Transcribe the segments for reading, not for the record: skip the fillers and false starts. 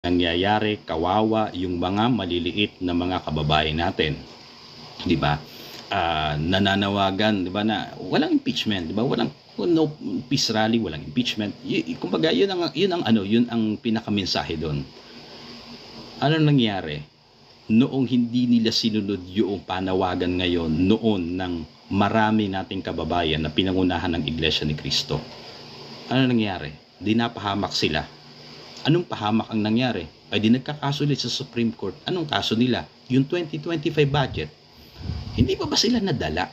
nangyayari, kawawa yung mga maliliit na mga kababayan natin, di ba? Nananawagan, di ba, na walang impeachment, di ba? Walang no peace rally, walang impeachment. Kumbaga, yun ang pinakamensahe doon. Ano nangyari? Noong hindi nila sinunod yung panawagan ngayon noon ng marami nating kababayan na pinangunahan ng Iglesia ni Cristo. Ano nangyari? Dinapahamak sila. Anong pahamak ang nangyari? Ay di nagkakaso ulit sa Supreme Court. Anong kaso nila? Yung 2025 budget. Hindi pa ba sila nadala?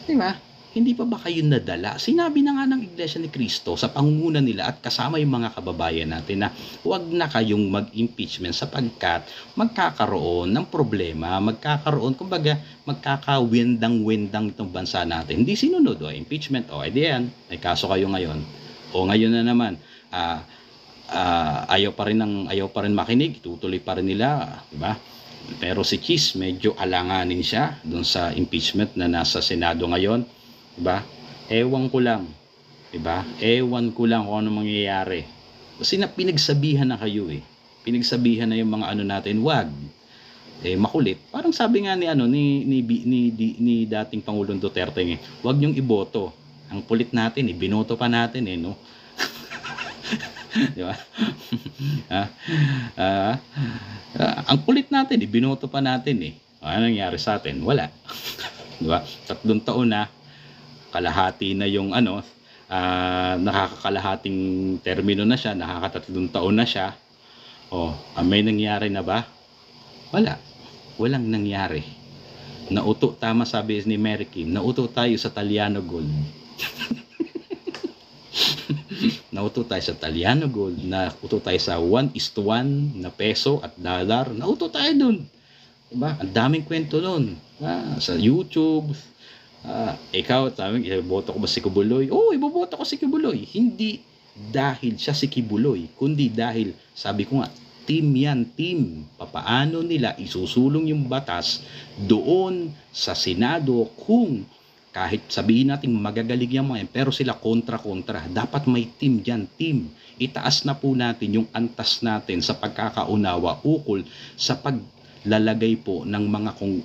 Di ba? Hindi pa ba kayo nadala? Sinabi na nga ng Iglesia ni Cristo sa pangunguna nila at kasama yung mga kababayan natin na huwag na kayong mag-impeachment sapagkat magkakaroon ng problema, kumbaga magkakawendang-wendang itong bansa natin. Hindi sinunod, impeachment, edi yan, may kaso kayo ngayon. Ngayon na naman, ayaw pa rin makinig, tutuloy pa rin nila, di ba? Pero si Chis medyo alanganin siya doon sa impeachment na nasa Senado ngayon, di ba? Ewan ko lang, di ba? Ewan ko lang kung ano mangyayari. Kasi pinagsabihan na kayo Pinagsabihan na yung mga natin, wag. Makulit. Parang sabi nga ni dating Pangulong Duterte, wag niyong iboto. Ang kulit natin, binoto pa natin no. Di ba? Ang kulit natin, binoto pa natin Ano nangyari sa atin? Wala. Di ba? 3 taon na, kalahati na yung nakakakalahating termino na siya, nakaka3 taon na siya. May nangyari na ba? Wala. Walang nangyari. Nauto, tama sabi ni Mary Kim, nauto tayo sa Taliano Gold. Nauto tayo sa Taliano Gold, nauto tayo sa 1:1 na peso at dollar, nauto tayo dun. Diba? Ang daming kwento dun. Sa YouTube, ikaw, iboboto ko ba si Kibuloy? Iboboto ko si Kibuloy. Hindi dahil siya si Kibuloy, kundi dahil, sabi ko nga, team yan, team. Papaano nila isusulong yung batas doon sa Senado kung kahit sabihin natin magagaling yung mga yan, pero sila kontra-kontra. Dapat may team dyan, team. Itaas na po natin yung antas natin sa pagkakaunawa ukol sa paglalagay po ng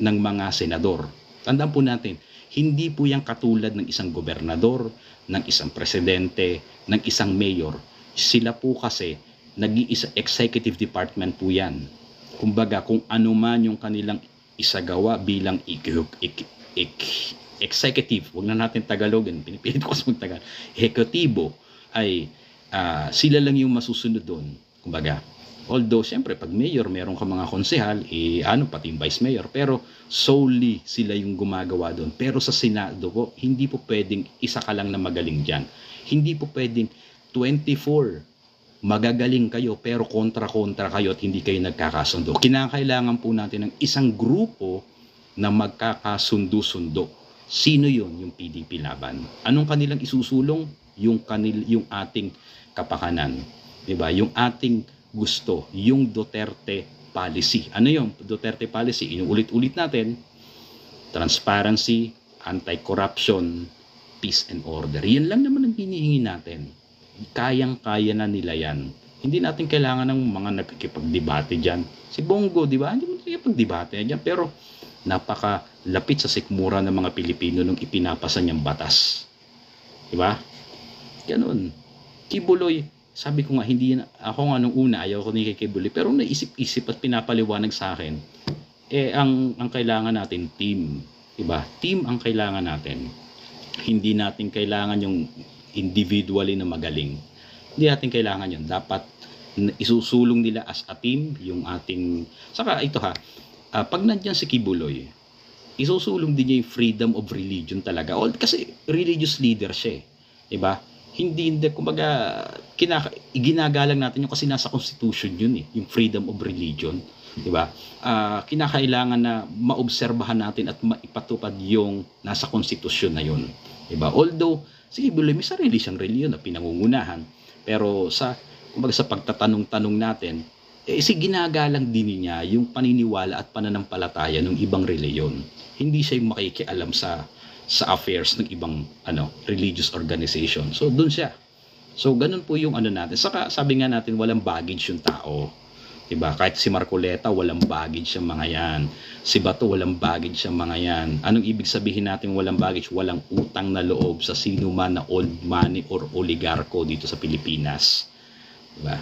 mga senador. Tandaan po natin, hindi po yan katulad ng isang gobernador, ng isang presidente, ng isang mayor. Sila po kasi, nag-iisa executive department po yan. Kumbaga, kung ano man yung kanilang isagawa bilang executive, wag na natin Tagalogin, pinipilit ko kasi magtagal, ekutibo, ay sila lang yung masusunod doon. Kumbaga, although siyempre pag mayor meron ka mga konsehal, pati yung vice mayor, pero solely sila yung gumagawa doon. Pero sa Senado po, hindi po pwedeng isa ka lang na magaling dyan. Hindi po pwedeng 24 magagaling kayo pero kontra-kontra kayo at hindi kayo nagkakasundo. Kinakailangan po natin ng isang grupo na magkakasundo-sundo. Sino yun? Yung PDP Laban. Anong kanilang isusulong? Yung ating kapakanan. Diba? Yung ating gusto. Yung Duterte policy. Ano yung Duterte policy? Inuulit-ulit natin. Transparency, anti-corruption, peace and order. Yan lang naman ang hinihingi natin. Kayang-kaya na nila yan. Hindi natin kailangan ng mga nagkikipagdebate dyan. Si Bongo, di ba? Hindi mo nagkikipagdebate dyan. Pero napakalapit sa sikmura ng mga Pilipino nung ipinapasa niyang batas. Di ba? Ganun. Kibuloy, sabi ko nga, ako nga nung una, ayaw ko ni Kibuloy. Pero naisip-isip at pinapaliwanag sa akin, ang kailangan natin, team. Di ba? Team ang kailangan natin. Hindi natin kailangan yung individually na magaling. Hindi natin kailangan yun. Dapat isusulong nila as a team yung ating... Saka ito pag nandiyan si Kibuloy, isusulong din niya yung freedom of religion talaga. Kasi religious leader siya diba? Hindi, kumbaga, ginagalang natin yung kasi nasa constitution yun yung freedom of religion. Diba? Kinakailangan na maobserbahan natin at maipatupad yung nasa konstitusyon na yun. Diba? Although, si Kibuloy may sarili siyang reliyon na pinangungunahan. Pero sa pagtatanong-tanong natin, ginagalang din niya yung paniniwala at pananampalataya ng ibang reliyon. Hindi siya yung makikialam sa affairs ng ibang religious organization. So, doon siya. So, ganun po yung natin. Saka, sabi nga natin, walang baggage yung tao. Diba? Kahit si Marcoleta, walang baggage ang mga yan. Si Bato, walang baggage ang mga yan. Anong ibig sabihin natin walang baggage? Walang utang na loob sa sino man na old money or oligarko dito sa Pilipinas. Diba?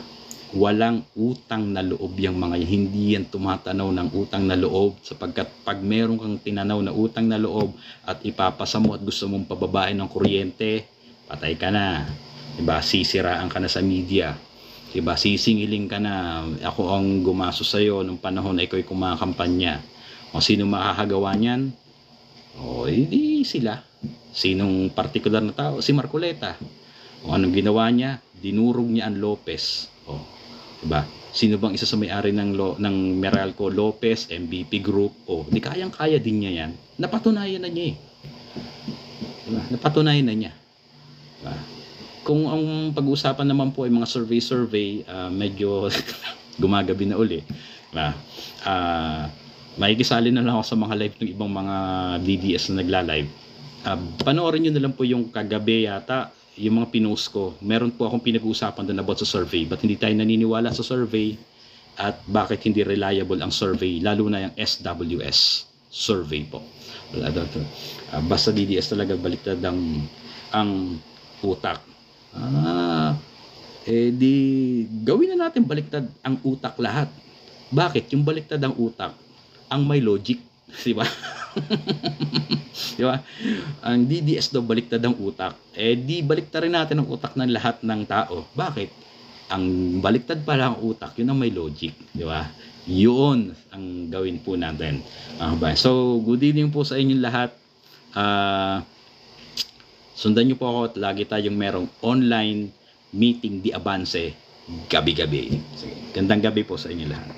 Walang utang na loob yung mga yan. Hindi yan tumatanaw ng utang na loob, sapagkat pag meron kang tinanaw na utang na loob at ipapasa mo at gusto mong pababain ng kuryente, patay ka na. Diba? Sisiraan ka na sa media. Diba? Sisingiling ka na, ako ang gumaso sa'yo nung panahon na ikaw ay kumakampanya. O sino makakagawa niyan? O hindi sila. Sinong particular na tao? Si Marcoleta. O anong ginawa niya? Dinurog niya ang Lopez. O, diba? Sino bang isa sa may-ari ng Meralco? Lopez, MVP Group. O, di kayang-kaya din niya yan. Napatunayan na niya eh. Diba? Napatunayan na niya. Diba? Kung ang pag-uusapan naman po ay mga survey, medyo gumagabi na uli. Makikisali na lang ako sa mga live ng ibang mga DDS na nagla-live. Panoorin nyo na lang po yung kagabi yata, yung mga pinost ko. Meron po akong pinag-uusapan doon about sa survey. Ba't hindi tayo naniniwala sa survey? At bakit hindi reliable ang survey? Lalo na yung SWS survey po. Basta DDS talaga baliktad ang utak. Di gawin na natin baliktad ang utak lahat. Bakit? Yung baliktad ang utak ang may logic, di ba? Di ba? Ang DDS daw baliktad ang utak. Di baliktad rin natin ang utak ng lahat ng tao. Bakit? Ang baliktad pala ang utak, yun ang may logic, di ba? Yun ang gawin po natin. So, good evening po sa inyong lahat. Sundan nyo po ako at lagi tayong merong online meeting di Avance gabi-gabi. Gandang gabi po sa inyo lahat.